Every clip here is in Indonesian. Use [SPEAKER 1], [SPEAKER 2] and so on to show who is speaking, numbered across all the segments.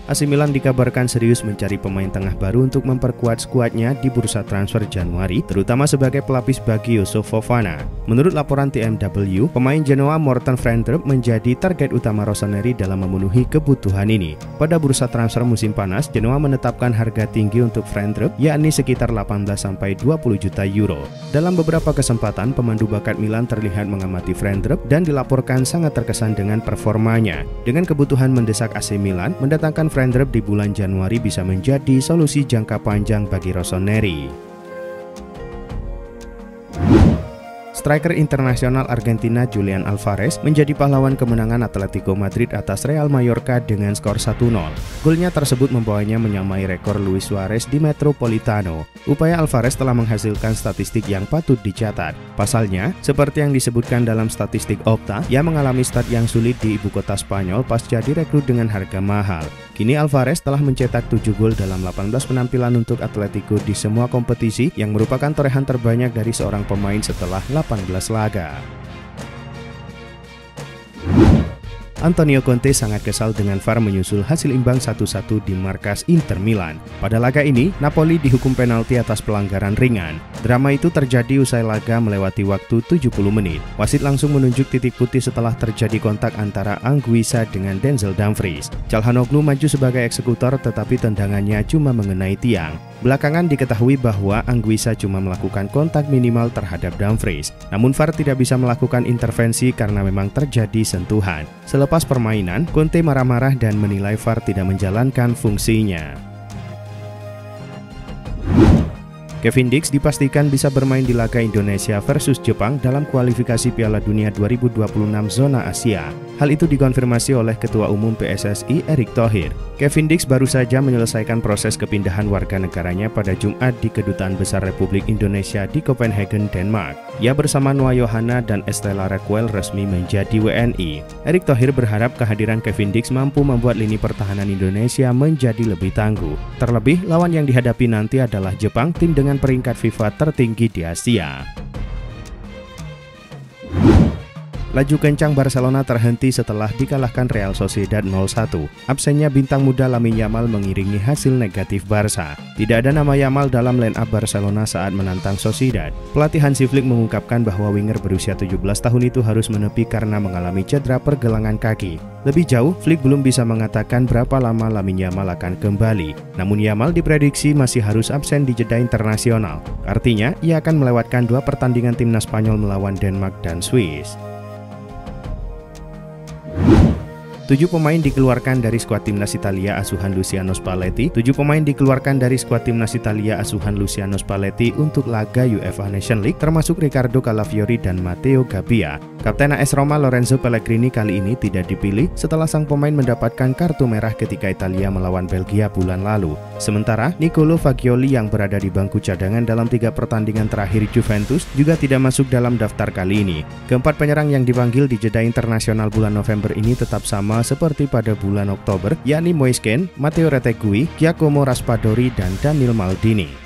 [SPEAKER 1] AC Milan dikabarkan serius mencari pemain tengah baru untuk memperkuat skuadnya di bursa transfer Januari, terutama sebagai pelapis bagi Yusuf Fofana. Menurut laporan TMW, pemain Genoa Morten Frijndrup menjadi target utama Rossoneri dalam memenuhi kebutuhan ini. Pada bursa transfer musim panas, Genoa menetapkan harga tinggi untuk Frijndrup, yakni sekitar 18–20 juta euro. Dalam beberapa kesempatan, pemandu bakat Milan terlihat mengamati Frijndrup dan dilaporkan sangat terkesan dengan performanya. Dengan kebutuhan mendesak AC Milan, mendatangkan Frijndrup di bulan Januari bisa menjadi solusi jangka panjang bagi Rossoneri. Striker internasional Argentina Julian Alvarez menjadi pahlawan kemenangan Atletico Madrid atas Real Mallorca dengan skor 1-0. Golnya tersebut membawanya menyamai rekor Luis Suarez di Metropolitano. Upaya Alvarez telah menghasilkan statistik yang patut dicatat. Pasalnya, seperti yang disebutkan dalam statistik Opta, ia mengalami start yang sulit di ibu kota Spanyol pasca direkrut dengan harga mahal. Kini Alvarez telah mencetak 7 gol dalam 18 penampilan untuk Atletico di semua kompetisi, yang merupakan torehan terbanyak dari seorang pemain setelah 18 laga. Antonio Conte sangat kesal dengan VAR menyusul hasil imbang 1-1 di markas Inter Milan. Pada laga ini, Napoli dihukum penalti atas pelanggaran ringan. Drama itu terjadi usai laga melewati waktu 70 menit. Wasit langsung menunjuk titik putih setelah terjadi kontak antara Anguissa dengan Denzel Dumfries. Calhanoglu maju sebagai eksekutor, tetapi tendangannya cuma mengenai tiang. Belakangan diketahui bahwa Anguissa cuma melakukan kontak minimal terhadap Dumfries. Namun VAR tidak bisa melakukan intervensi karena memang terjadi sentuhan. Selepas permainan, Conte marah-marah dan menilai VAR tidak menjalankan fungsinya. Kevin Dix dipastikan bisa bermain di laga Indonesia versus Jepang dalam kualifikasi Piala Dunia 2026 zona Asia. Hal itu dikonfirmasi oleh Ketua Umum PSSI Erick Thohir. Kevin Dix baru saja menyelesaikan proses kepindahan warga negaranya pada Jumat di Kedutaan Besar Republik Indonesia di Copenhagen, Denmark. Ia bersama Noah Yohana dan Estella Raquel resmi menjadi WNI. Erick Thohir berharap kehadiran Kevin Dix mampu membuat lini pertahanan Indonesia menjadi lebih tangguh. Terlebih, lawan yang dihadapi nanti adalah Jepang, tim dengan peringkat FIFA tertinggi di Asia. Laju kencang Barcelona terhenti setelah dikalahkan Real Sociedad 0-1. Absennya bintang muda Lamine Yamal mengiringi hasil negatif Barca. Tidak ada nama Yamal dalam line-up Barcelona saat menantang Sociedad. Pelatih Hansi Flick mengungkapkan bahwa winger berusia 17 tahun itu harus menepi karena mengalami cedera pergelangan kaki. Lebih jauh, Flick belum bisa mengatakan berapa lama Lamine Yamal akan kembali. Namun Yamal diprediksi masih harus absen di jeda internasional. Artinya, ia akan melewatkan 2 pertandingan timnas Spanyol melawan Denmark dan Swiss. 7 pemain dikeluarkan dari skuad timnas Italia asuhan Luciano Spalletti. 7 pemain dikeluarkan dari skuad timnas Italia asuhan Luciano Spalletti untuk laga UEFA Nation League, termasuk Riccardo Calafiori dan Matteo Gabbia. Kapten AS Roma Lorenzo Pellegrini kali ini tidak dipilih setelah sang pemain mendapatkan kartu merah ketika Italia melawan Belgia bulan lalu. Sementara Nicolo Fagioli yang berada di bangku cadangan dalam 3 pertandingan terakhir Juventus juga tidak masuk dalam daftar kali ini. Keempat penyerang yang dipanggil di jeda internasional bulan November ini tetap sama seperti pada bulan Oktober, yakni Moise Kean, Matteo Retegui, Giacomo Raspadori, dan Daniel Maldini.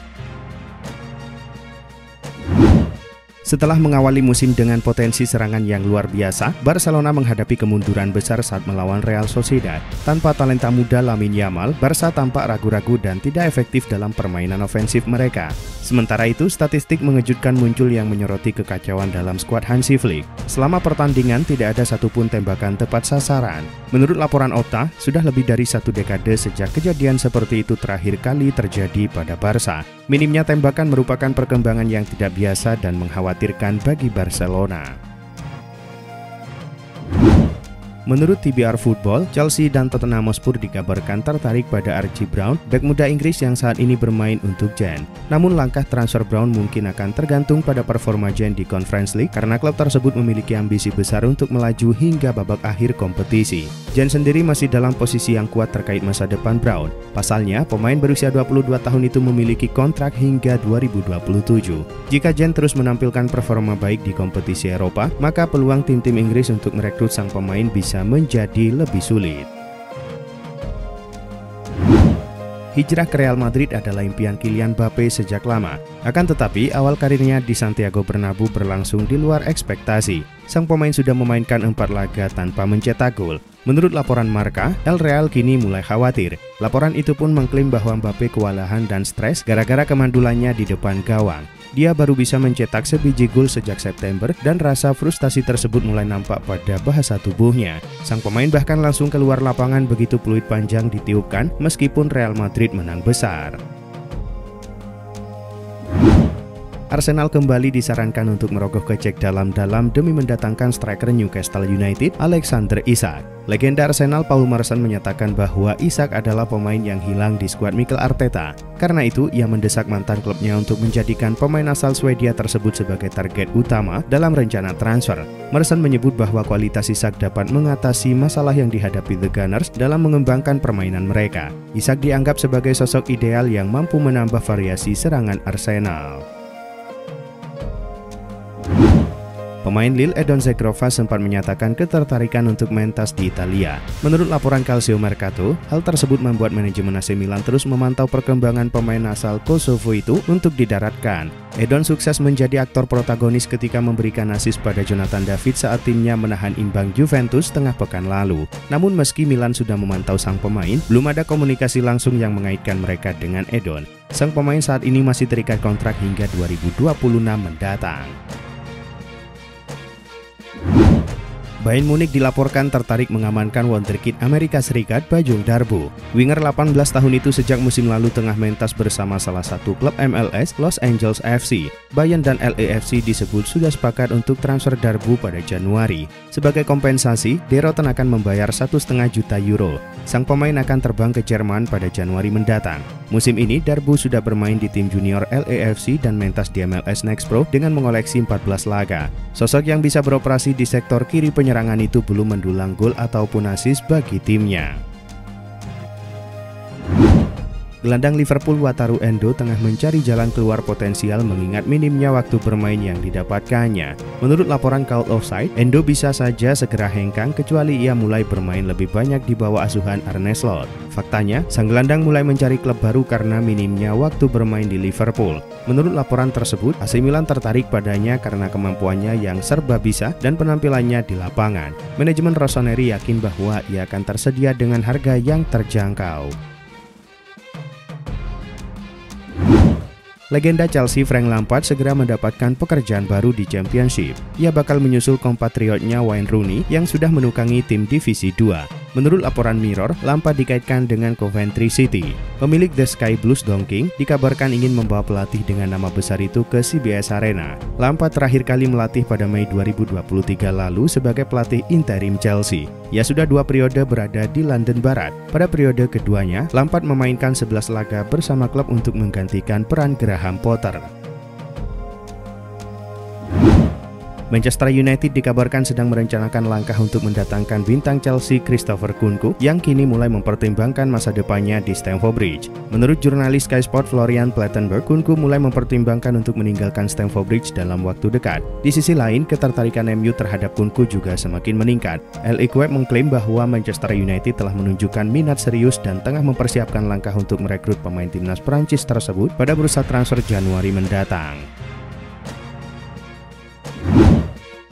[SPEAKER 1] Setelah mengawali musim dengan potensi serangan yang luar biasa, Barcelona menghadapi kemunduran besar saat melawan Real Sociedad. Tanpa talenta muda Lamine Yamal, Barca tampak ragu-ragu dan tidak efektif dalam permainan ofensif mereka. Sementara itu, statistik mengejutkan muncul yang menyoroti kekacauan dalam skuad Hansi Flick. Selama pertandingan, tidak ada satupun tembakan tepat sasaran. Menurut laporan Opta, sudah lebih dari 1 dekade sejak kejadian seperti itu terakhir kali terjadi pada Barca. Minimnya tembakan merupakan perkembangan yang tidak biasa dan mengkhawatirkan bagi Barcelona. Menurut TBR Football, Chelsea dan Tottenham Hotspur dikabarkan tertarik pada Archie Brown, bek muda Inggris yang saat ini bermain untuk Genk. Namun langkah transfer Brown mungkin akan tergantung pada performa Genk di Conference League karena klub tersebut memiliki ambisi besar untuk melaju hingga babak akhir kompetisi. Genk sendiri masih dalam posisi yang kuat terkait masa depan Brown. Pasalnya, pemain berusia 22 tahun itu memiliki kontrak hingga 2027. Jika Genk terus menampilkan performa baik di kompetisi Eropa, maka peluang tim-tim Inggris untuk merekrut sang pemain bisa menjadi lebih sulit. Hijrah ke Real Madrid adalah impian Kylian Mbappe sejak lama. Akan tetapi, awal karirnya di Santiago Bernabeu berlangsung di luar ekspektasi. Sang pemain sudah memainkan 4 laga tanpa mencetak gol. Menurut laporan Marca, El Real kini mulai khawatir. Laporan itu pun mengklaim bahwa Mbappe kewalahan dan stres gara-gara kemandulannya di depan gawang. Dia baru bisa mencetak sebiji gol sejak September dan rasa frustasi tersebut mulai nampak pada bahasa tubuhnya. Sang pemain bahkan langsung keluar lapangan begitu peluit panjang ditiupkan meskipun Real Madrid menang besar. Arsenal kembali disarankan untuk merogoh kocek dalam-dalam demi mendatangkan striker Newcastle United, Alexander Isak. Legenda Arsenal Paul Merson menyatakan bahwa Isak adalah pemain yang hilang di skuad Mikel Arteta. Karena itu, ia mendesak mantan klubnya untuk menjadikan pemain asal Swedia tersebut sebagai target utama dalam rencana transfer. Merson menyebut bahwa kualitas Isak dapat mengatasi masalah yang dihadapi The Gunners dalam mengembangkan permainan mereka. Isak dianggap sebagai sosok ideal yang mampu menambah variasi serangan Arsenal. Pemain Lille Edon Zegrova sempat menyatakan ketertarikan untuk mentas di Italia. Menurut laporan Calcio Mercato, hal tersebut membuat manajemen AC Milan terus memantau perkembangan pemain asal Kosovo itu untuk didaratkan. Edon sukses menjadi aktor protagonis ketika memberikan assist pada Jonathan David saat timnya menahan imbang Juventus tengah pekan lalu. Namun meski Milan sudah memantau sang pemain, belum ada komunikasi langsung yang mengaitkan mereka dengan Edon. Sang pemain saat ini masih terikat kontrak hingga 2026 mendatang. Bayern Munich dilaporkan tertarik mengamankan wonderkid Amerika Serikat Bajung Darboe. Winger 18 tahun itu sejak musim lalu tengah mentas bersama salah satu klub MLS, Los Angeles FC. Bayern dan LAFC disebut sudah sepakat untuk transfer Darboe pada Januari. Sebagai kompensasi, De Rotten akan membayar 1,5 juta euro. Sang pemain akan terbang ke Jerman pada Januari mendatang. Musim ini, Darboe sudah bermain di tim junior LAFC dan mentas di MLS Next Pro dengan mengoleksi 14 laga. Sosok yang bisa beroperasi di sektor kiri penyerangan itu belum mendulang gol ataupun assist bagi timnya. Gelandang Liverpool Wataru Endo tengah mencari jalan keluar potensial mengingat minimnya waktu bermain yang didapatkannya. Menurut laporan Cult of Sight, Endo bisa saja segera hengkang kecuali ia mulai bermain lebih banyak di bawah asuhan Arne Slot. Faktanya, sang gelandang mulai mencari klub baru karena minimnya waktu bermain di Liverpool. Menurut laporan tersebut, AC Milan tertarik padanya karena kemampuannya yang serba bisa dan penampilannya di lapangan. Manajemen Rossoneri yakin bahwa ia akan tersedia dengan harga yang terjangkau. Legenda Chelsea Frank Lampard segera mendapatkan pekerjaan baru di Championship. Ia bakal menyusul kompatriotnya Wayne Rooney yang sudah menukangi tim Divisi 2. Menurut laporan Mirror, Lampard dikaitkan dengan Coventry City. Pemilik The Sky Blues Donking dikabarkan ingin membawa pelatih dengan nama besar itu ke CBS Arena. Lampard terakhir kali melatih pada Mei 2023 lalu sebagai pelatih interim Chelsea. Ia sudah 2 periode berada di London Barat. Pada periode keduanya, Lampard memainkan 11 laga bersama klub untuk menggantikan peran Graham Potter. Manchester United dikabarkan sedang merencanakan langkah untuk mendatangkan bintang Chelsea Christopher Nkunku yang kini mulai mempertimbangkan masa depannya di Stamford Bridge. Menurut jurnalis Sky Sport Florian Plettenberg, Nkunku mulai mempertimbangkan untuk meninggalkan Stamford Bridge dalam waktu dekat. Di sisi lain, ketertarikan MU terhadap Nkunku juga semakin meningkat. L'Equipe mengklaim bahwa Manchester United telah menunjukkan minat serius dan tengah mempersiapkan langkah untuk merekrut pemain timnas Prancis tersebut pada bursa transfer Januari mendatang.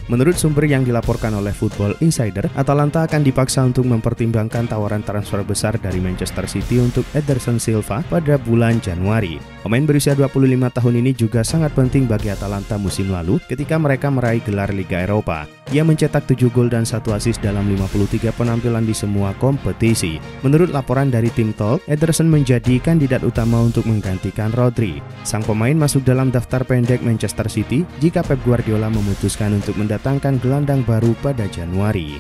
[SPEAKER 1] Menurut sumber yang dilaporkan oleh Football Insider, Atalanta akan dipaksa untuk mempertimbangkan tawaran transfer besar dari Manchester City untuk Ederson Silva pada bulan Januari. Pemain berusia 25 tahun ini juga sangat penting bagi Atalanta musim lalu ketika mereka meraih gelar Liga Eropa. Ia mencetak 7 gol dan 1 assist dalam 53 penampilan di semua kompetisi. Menurut laporan dari tim Talk, Ederson menjadi kandidat utama untuk menggantikan Rodri. Sang pemain masuk dalam daftar pendek Manchester City jika Pep Guardiola memutuskan untuk mendatangkan gelandang baru pada Januari.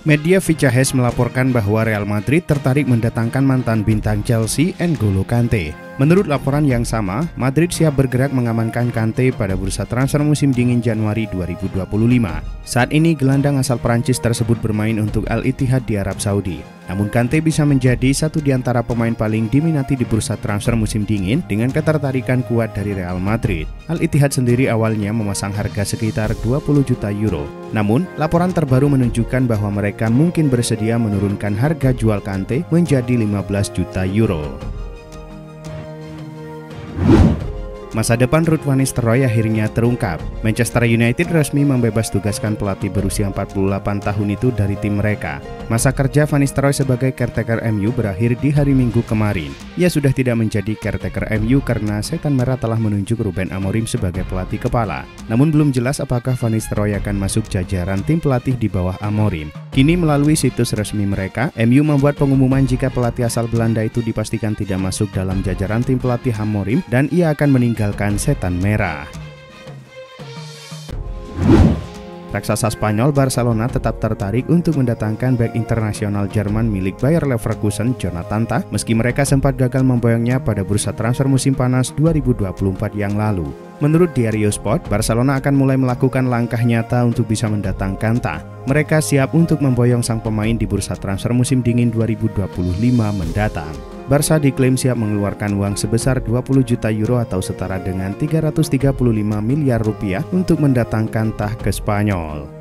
[SPEAKER 1] Media Vicahes melaporkan bahwa Real Madrid tertarik mendatangkan mantan bintang Chelsea N'Golo Kante. Menurut laporan yang sama, Madrid siap bergerak mengamankan Kante pada bursa transfer musim dingin Januari 2025. Saat ini gelandang asal Prancis tersebut bermain untuk Al Ittihad di Arab Saudi. Namun Kante bisa menjadi satu di antara pemain paling diminati di bursa transfer musim dingin dengan ketertarikan kuat dari Real Madrid. Al Ittihad sendiri awalnya memasang harga sekitar 20 juta euro. Namun, laporan terbaru menunjukkan bahwa mereka mungkin bersedia menurunkan harga jual Kante menjadi 15 juta euro. Masa depan Ruud van Nistelrooy akhirnya terungkap. Manchester United resmi membebas tugaskan pelatih berusia 48 tahun itu dari tim mereka. Masa kerja Van Nistelrooy sebagai caretaker MU berakhir di hari Minggu kemarin. Ia sudah tidak menjadi caretaker MU karena Setan Merah telah menunjuk Ruben Amorim sebagai pelatih kepala. Namun belum jelas apakah Van Nistelrooy akan masuk jajaran tim pelatih di bawah Amorim. Kini melalui situs resmi mereka, MU membuat pengumuman jika pelatih asal Belanda itu dipastikan tidak masuk dalam jajaran tim pelatih Amorim dan ia akan meninggalkan Setan Merah. Raksasa Spanyol Barcelona tetap tertarik untuk mendatangkan bek internasional Jerman milik Bayer Leverkusen Jonathan Tah meski mereka sempat gagal memboyongnya pada bursa transfer musim panas 2024 yang lalu. Menurut Diario Sport, Barcelona akan mulai melakukan langkah nyata untuk bisa mendatangkan Tah. Mereka siap untuk memboyong sang pemain di bursa transfer musim dingin 2025 mendatang. Barca diklaim siap mengeluarkan uang sebesar 20 juta euro atau setara dengan 335 miliar rupiah untuk mendatangkan Tah ke Spanyol.